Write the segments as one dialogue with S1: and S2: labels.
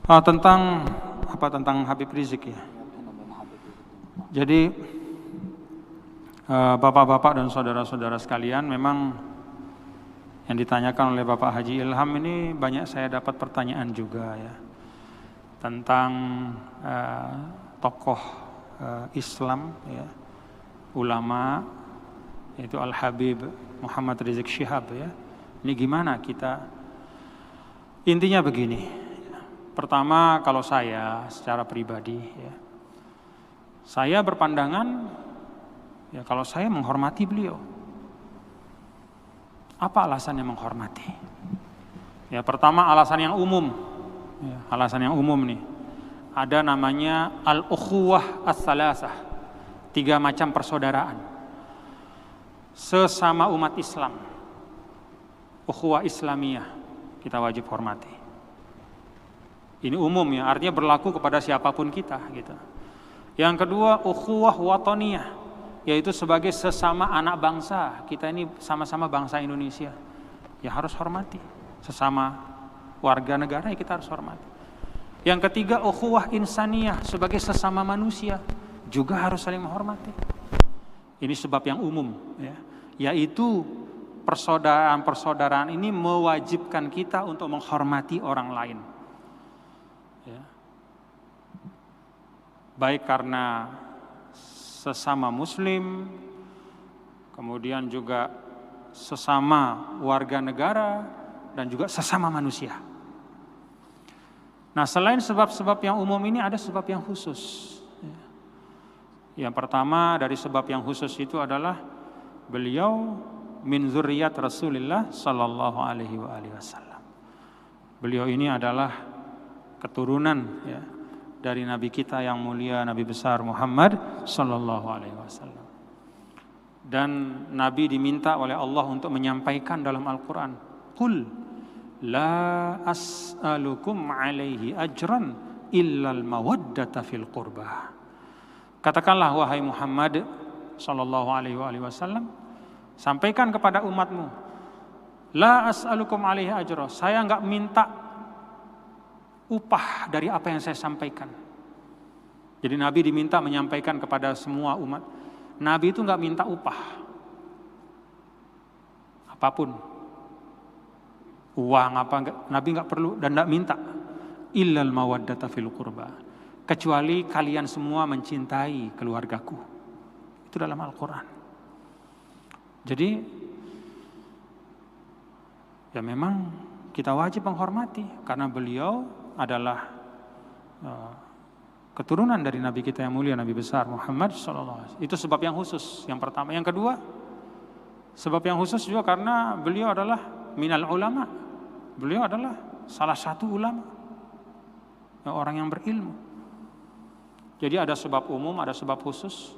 S1: Tentang Habib Rizik ya. Jadi bapak-bapak dan saudara-saudara sekalian, memang yang ditanyakan oleh Bapak Haji Ilham ini banyak saya dapat pertanyaan juga ya, tentang tokoh Islam ya, ulama, yaitu Al-Habib Muhammad Rizik Syihab ya. Ini gimana kita? Intinya begini. Pertama, kalau saya secara pribadi ya, saya berpandangan ya, kalau saya menghormati beliau. Apa alasannya menghormati? Ya, pertama alasan yang umum. Ya, alasan yang umum nih. Ada namanya al-ukhuwah as-salasah. 3 macam persaudaraan. Sesama umat Islam. Ukhuwah Islamiyah kita wajib hormati. Ini umum ya, artinya berlaku kepada siapapun kita gitu. Yang kedua, ukhuwah wataniyah, yaitu sebagai sesama anak bangsa. Kita ini sama-sama bangsa Indonesia, ya harus hormati. Sesama warga negara ya kita harus hormati. Yang ketiga, ukhuwah insaniyah, sebagai sesama manusia juga harus saling menghormati. Ini sebab yang umum ya, yaitu persaudaraan ini mewajibkan kita untuk menghormati orang lain ya. Baik karena sesama muslim, kemudian juga sesama warga negara, dan juga sesama manusia. Nah, selain sebab-sebab yang umum ini ada sebab yang khusus. Yang pertama dari sebab yang khusus itu adalah beliau min dzurriyyat Rasulillah sallallahu alaihi wasallam. Beliau ini adalah keturunan ya, dari Nabi kita yang mulia, Nabi besar Muhammad sallallahu alaihi wasallam. Dan Nabi diminta oleh Allah untuk menyampaikan dalam Al-Qur'an, "Qul la as'alukum alaihi ajran illal mawaddata fil qurbah." Katakanlah wahai Muhammad sallallahu alaihi wasallam, sampaikan kepada umatmu, la as'alukum alaihi ajra, saya enggak minta upah dari apa yang saya sampaikan. Jadi Nabi diminta menyampaikan kepada semua umat. Nabi itu enggak minta upah apapun, uang apa enggak, Nabi enggak perlu dan enggak minta. Illal mawaddata fil qurba, kecuali kalian semua mencintai keluargaku. Itu dalam Al-Quran. Jadi ya memang kita wajib menghormati karena beliau adalah keturunan dari Nabi kita yang mulia, Nabi besar Muhammad SAW. Itu sebab yang khusus yang pertama. Yang kedua, sebab yang khusus juga karena beliau adalah minal ulama. Beliau adalah salah satu ulama, orang yang berilmu. Jadi ada sebab umum, ada sebab khusus.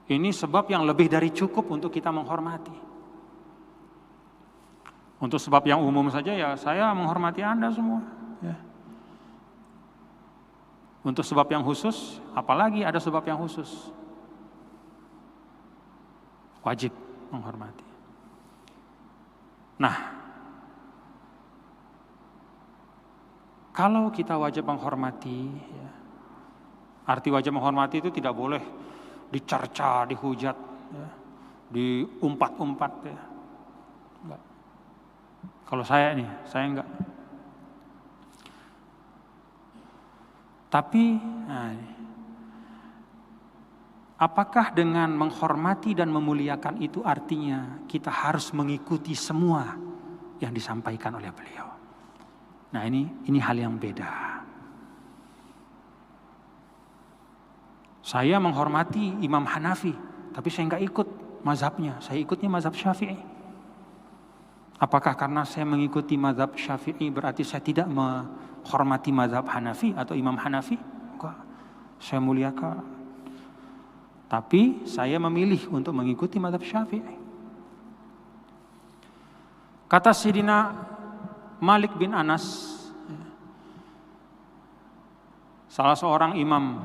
S1: Ini sebab yang lebih dari cukup untuk kita menghormati. Untuk sebab yang umum saja ya saya menghormati Anda semua ya. Untuk sebab yang khusus, apalagi ada sebab yang khusus, wajib menghormati. Nah, kalau kita wajib menghormati ya, arti wajib menghormati itu tidak boleh dicerca, dihujat ya, diumpat-umpat ya. Enggak. Kalau saya enggak. Tapi apakah dengan menghormati dan memuliakan itu artinya kita harus mengikuti semua yang disampaikan oleh beliau? Nah, ini hal yang beda. Saya menghormati Imam Hanafi, tapi saya enggak ikut mazhabnya, saya ikutnya mazhab Syafi'i. Apakah karena saya mengikuti mazhab Syafi'i berarti saya tidak menghormati mazhab Hanafi atau Imam Hanafi? Enggak, saya muliakan. Tapi saya memilih untuk mengikuti mazhab Syafi'i. Kata Sayyidina Malik bin Anas, salah seorang imam,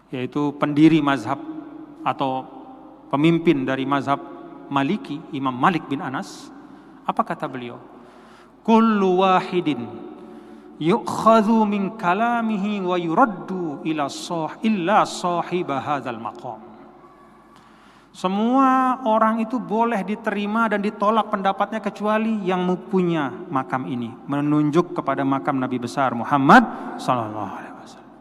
S1: yaitu pendiri mazhab atau pemimpin dari mazhab Maliki, Imam Malik bin Anas, apa kata beliau? kullu wahidin yu'khadhu min kalamihi wa yuraddu illa sahiba hadzal maqam. Semua orang itu boleh diterima dan ditolak pendapatnya kecuali yang mempunyai makam ini, menunjuk kepada makam Nabi besar Muhammad sallallahu alaihi wasallam.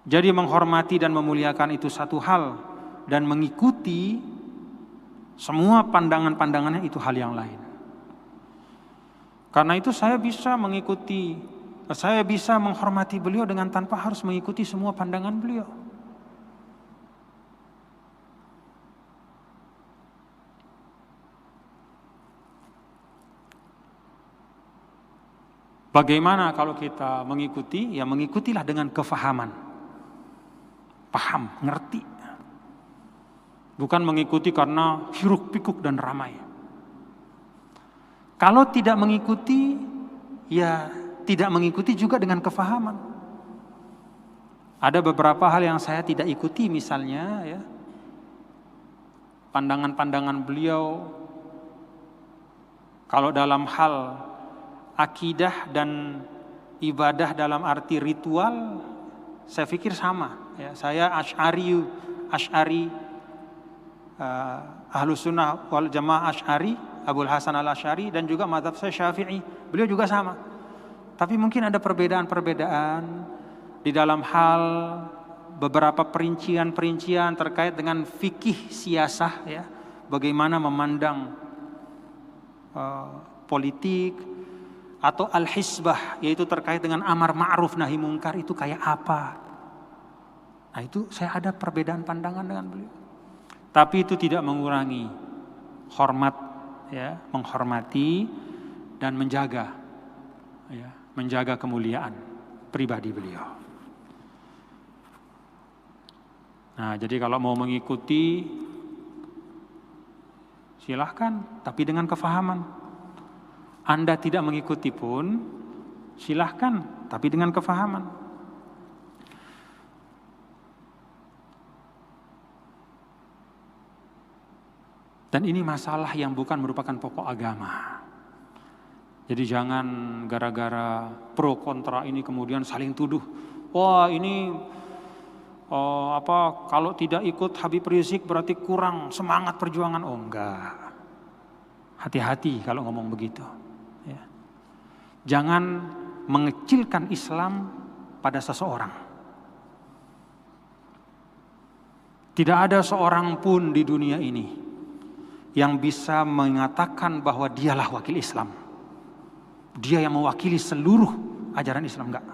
S1: Jadi menghormati dan memuliakan itu satu hal, dan mengikuti semua pandangan-pandangannya itu hal yang lain. Karena itu saya bisa menghormati beliau dengan tanpa harus mengikuti semua pandangan beliau. Bagaimana kalau kita mengikuti? Ya mengikutilah dengan kefahaman. Paham, ngerti. Bukan mengikuti karena hiruk pikuk dan ramai. Kalau tidak mengikuti, ya tidak mengikuti juga dengan kefahaman. Ada beberapa hal yang saya tidak ikuti, misalnya ya, pandangan-pandangan beliau kalau dalam hal akidah dan ibadah dalam arti ritual, saya pikir sama. Ya, saya Asy'ari, Ahlus Sunnah wal Jamaah Asy'ari, Abul Hasan al-Asy'ari, dan juga mazhab saya Syafi'i. Beliau juga sama. Tapi mungkin ada perbedaan-perbedaan di dalam hal beberapa perincian-perincian terkait dengan fikih siyasah, ya, bagaimana memandang politik, atau al-hisbah, yaitu terkait dengan amar ma'ruf nahi mungkar itu kayak apa. Nah itu saya ada perbedaan pandangan dengan beliau. Tapi itu tidak mengurangi hormat, ya, menghormati dan menjaga, ya, menjaga kemuliaan pribadi beliau. Nah jadi kalau mau mengikuti silahkan, tapi dengan kefahaman. Anda tidak mengikuti pun silahkan, tapi dengan kefahaman. Dan ini masalah yang bukan merupakan pokok agama. Jadi jangan gara-gara pro kontra ini kemudian saling tuduh. Wah ini kalau tidak ikut Habib Rizik berarti kurang semangat perjuangan. Oh enggak. Hati-hati kalau ngomong begitu. Ya. Jangan mengecilkan Islam pada seseorang. Tidak ada seorang pun di dunia ini yang bisa mengatakan bahwa dialah wakil Islam. Dia yang mewakili seluruh ajaran Islam, enggak.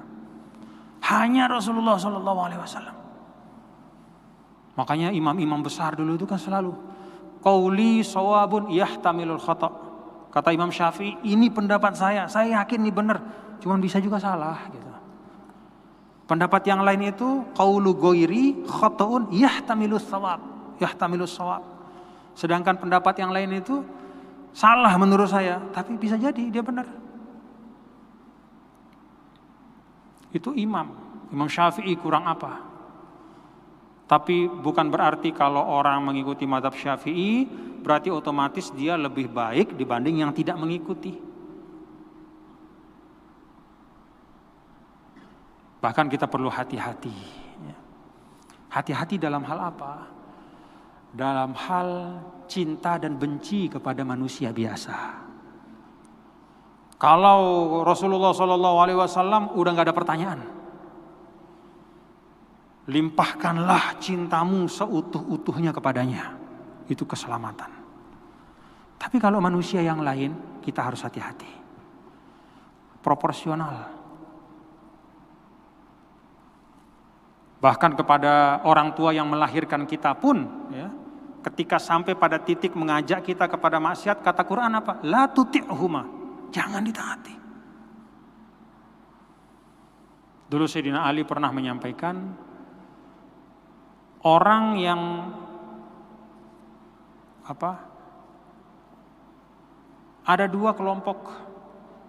S1: Hanya Rasulullah SAW. Makanya imam-imam besar dulu itu kan selalu qauli shawabun yahtamilul khata'. Kata Imam Syafi'i, ini pendapat saya yakin ini benar, cuman bisa juga salah gitu. Pendapat yang lain itu qaulu ghairi khata'un yahtamilus shawab. Sedangkan pendapat yang lain itu salah menurut saya, tapi bisa jadi dia benar. Itu Imam Syafi'i kurang apa? Tapi bukan berarti kalau orang mengikuti mazhab Syafi'i berarti otomatis dia lebih baik dibanding yang tidak mengikuti. Bahkan kita perlu hati-hati. Hati-hati dalam hal apa? Dalam hal cinta dan benci kepada manusia biasa. Kalau Rasulullah SAW udah gak ada pertanyaan. Limpahkanlah cintamu seutuh-utuhnya kepadanya. Itu keselamatan. Tapi kalau manusia yang lain, kita harus hati-hati. Proporsional. Bahkan kepada orang tua yang melahirkan kita pun, ya, ketika sampai pada titik mengajak kita kepada maksiat, kata Quran apa? La tuti'huma. Jangan ditaati. Dulu Sayyidina Ali pernah menyampaikan, orang yang ada dua kelompok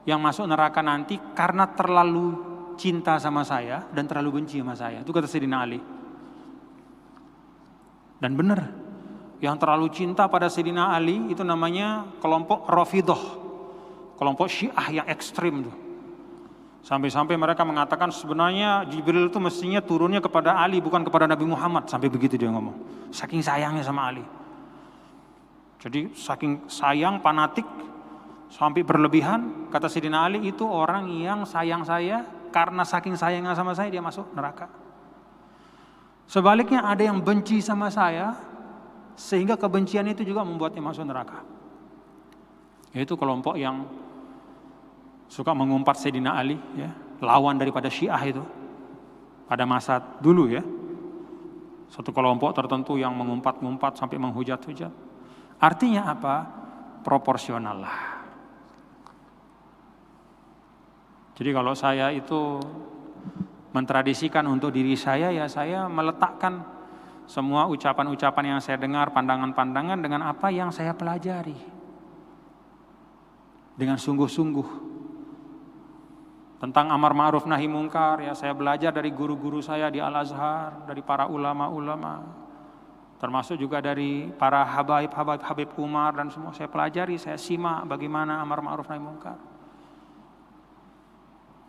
S1: yang masuk neraka nanti karena terlalu cinta sama saya dan terlalu benci sama saya. Itu kata Sayyidina Ali. Dan benar, yang terlalu cinta pada Sayyidina Ali itu namanya kelompok Rafidhah. kelompok Syiah yang ekstrim tuh. Sampai-sampai mereka mengatakan sebenarnya Jibril itu mestinya turunnya kepada Ali bukan kepada Nabi Muhammad. Sampai begitu dia ngomong. Saking sayangnya sama Ali. Jadi saking sayang, fanatik, sampai berlebihan. Kata Sayyidina Ali, itu orang yang sayang saya, karena saking sayangnya sama saya dia masuk neraka. Sebaliknya ada yang benci sama saya, sehingga kebencian itu juga membuatnya masuk neraka. Yaitu kelompok yang suka mengumpat Sayyidina Ali, ya, lawan daripada Syiah itu pada masa dulu ya. Satu kelompok tertentu yang mengumpat-ngumpat sampai menghujat-hujat. Artinya apa? Proporsional lah. Jadi kalau saya itu mentradisikan untuk diri saya, ya saya meletakkan semua ucapan-ucapan yang saya dengar, pandangan-pandangan dengan apa yang saya pelajari. Dengan sungguh-sungguh. Tentang amar ma'ruf nahi mungkar, ya saya belajar dari guru-guru saya di Al-Azhar, dari para ulama-ulama, termasuk juga dari para Habib Umar dan semua saya pelajari, saya simak bagaimana amar ma'ruf nahi mungkar.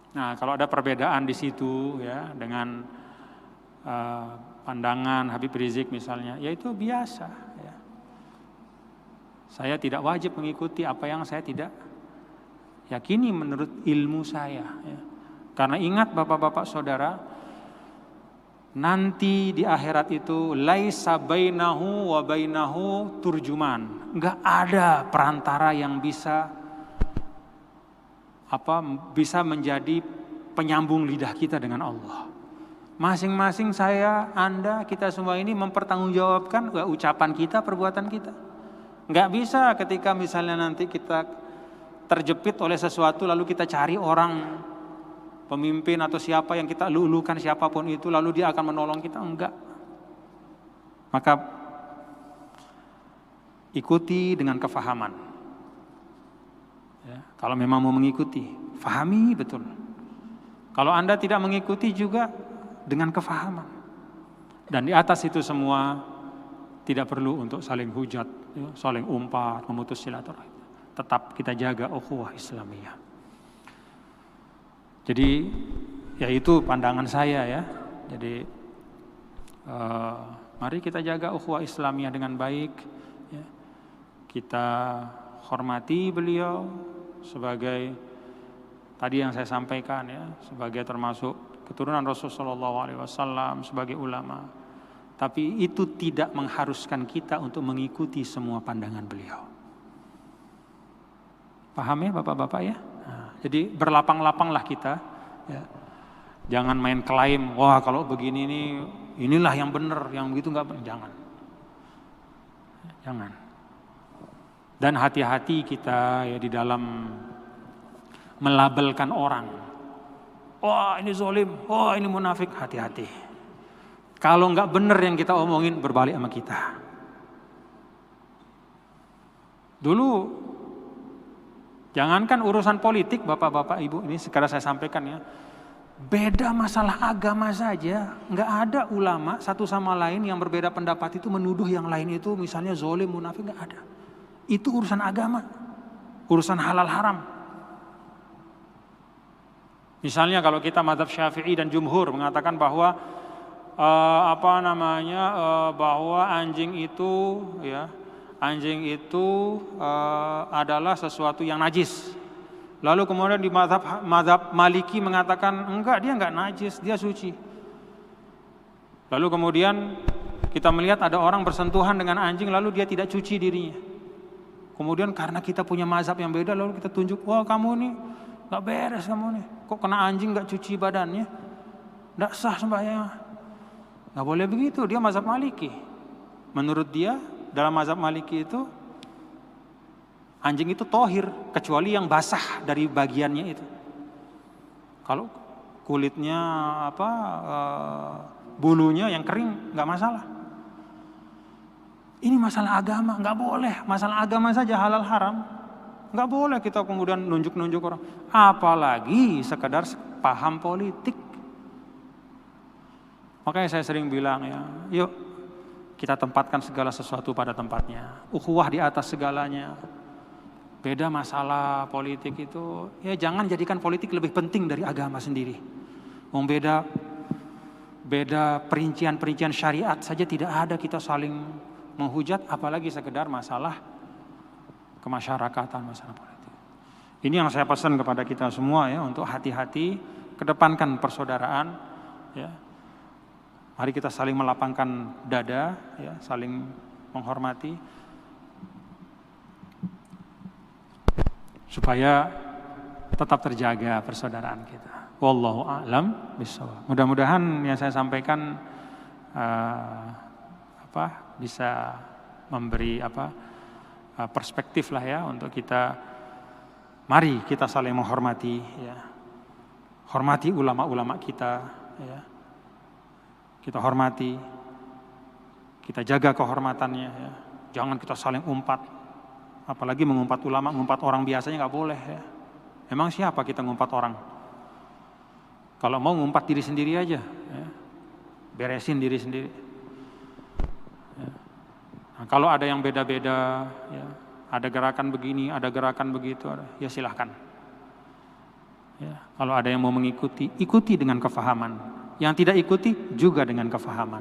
S1: Nah, kalau ada perbedaan di situ ya dengan pandangan Habib Rizik misalnya, ya itu biasa ya. Saya tidak wajib mengikuti apa yang saya tidak yakini menurut ilmu saya ya. Karena ingat Bapak-bapak Saudara, nanti di akhirat itu laisa bainahu wa bainahu turjuman. Enggak ada perantara yang bisa menjadi penyambung lidah kita dengan Allah. Masing-masing saya, Anda, kita semua ini mempertanggungjawabkan ucapan kita, perbuatan kita. Enggak bisa ketika misalnya nanti kita terjepit oleh sesuatu lalu kita cari orang pemimpin atau siapa yang kita lulukan siapapun itu lalu dia akan menolong kita, enggak. Maka ikuti dengan kefahaman ya, kalau memang mau mengikuti, fahami betul. Kalau Anda tidak mengikuti juga dengan kefahaman. Dan di atas itu semua tidak perlu untuk saling hujat ya, saling umpat, memutus silaturahim. Tetap kita jaga ukhuwah Islamiyah. Jadi ya itu pandangan saya ya. Jadi mari kita jaga ukhuwah Islamiyah dengan baik ya. Kita hormati beliau sebagai tadi yang saya sampaikan ya, sebagai termasuk keturunan Rasulullah SAW, sebagai ulama. Tapi itu tidak mengharuskan kita untuk mengikuti semua pandangan beliau. Paham ya Bapak-bapak ya? Nah, jadi berlapang-lapanglah kita ya. Jangan main klaim, wah kalau begini inilah yang benar, yang begitu enggak, jangan. Dan hati-hati kita ya di dalam melabelkan orang. Wah ini zalim, wah ini munafik, hati-hati. Kalau enggak benar yang kita omongin, berbalik sama kita. Dulu jangankan urusan politik Bapak-bapak Ibu, ini sekarang saya sampaikan ya. Beda masalah agama saja, enggak ada ulama satu sama lain yang berbeda pendapat itu menuduh yang lain itu misalnya zalim, munafik, enggak ada. Itu urusan agama, urusan halal haram. Misalnya kalau kita mazhab Syafi'i dan jumhur mengatakan bahwa bahwa anjing itu adalah sesuatu yang najis. Lalu kemudian di mazhab Maliki mengatakan enggak, dia enggak najis, dia suci. Lalu kemudian kita melihat ada orang bersentuhan dengan anjing lalu dia tidak cuci dirinya. Kemudian karena kita punya mazhab yang beda lalu kita tunjuk, wah kamu nih enggak beres, kamu nih kok kena anjing enggak cuci badannya, enggak sah sembahyang. Enggak boleh begitu, dia mazhab Maliki. Menurut dia dalam mazhab Maliki itu anjing itu tohir kecuali yang basah dari bagiannya itu. Kalau kulitnya bulunya yang kering nggak masalah. Ini masalah agama, nggak boleh. Masalah agama saja halal haram, nggak boleh kita kemudian nunjuk-nunjuk orang. Apalagi sekedar paham politik. Makanya saya sering bilang ya, yuk kita tempatkan segala sesuatu pada tempatnya. Ukhuwah di atas segalanya. Beda masalah politik itu, ya jangan jadikan politik lebih penting dari agama sendiri. Beda perincian-perincian syariat saja tidak ada, kita saling menghujat, apalagi sekedar masalah kemasyarakatan, masalah politik. Ini yang saya pesan kepada kita semua ya, untuk hati-hati, kedepankan persaudaraan ya. Mari kita saling melapangkan dada ya, saling menghormati supaya tetap terjaga persaudaraan kita. Wallahu a'lam bishawab. Mudah-mudahan yang saya sampaikan bisa memberi perspektif lah ya untuk kita. Mari kita saling menghormati ya. Hormati ulama-ulama kita ya. Kita hormati, kita jaga kehormatannya ya. Jangan kita saling umpat. Apalagi mengumpat ulama, mengumpat orang biasanya nggak boleh ya. Emang siapa kita ngumpat orang? Kalau mau ngumpat diri sendiri aja, ya. Beresin diri sendiri. Ya. Nah, kalau ada yang beda-beda, ya, ada gerakan begini, ada gerakan begitu, ya silahkan. Ya. Kalau ada yang mau mengikuti, ikuti dengan kefahaman. Yang tidak ikuti juga dengan kefahaman.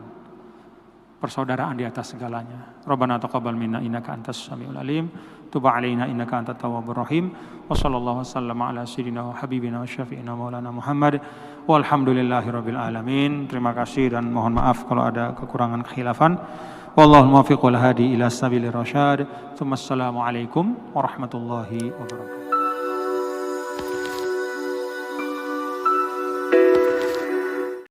S1: Persaudaraan di atas segalanya. Rabbana taqabbal minna innaka antas samiul alim. Tub 'alaina innaka antat tawwabur rahim. Wa sallallahu wasallama ala sayyidina wa habibina wa syafi'ina maulana Muhammad. Walhamdulillahirabbil alamin. Terima kasih dan mohon maaf kalau ada kekurangan kekhilafan. Wallahul muwaffiq wal hadi ila sabilir rasyad. Assalamualaikum warahmatullahi wabarakatuh.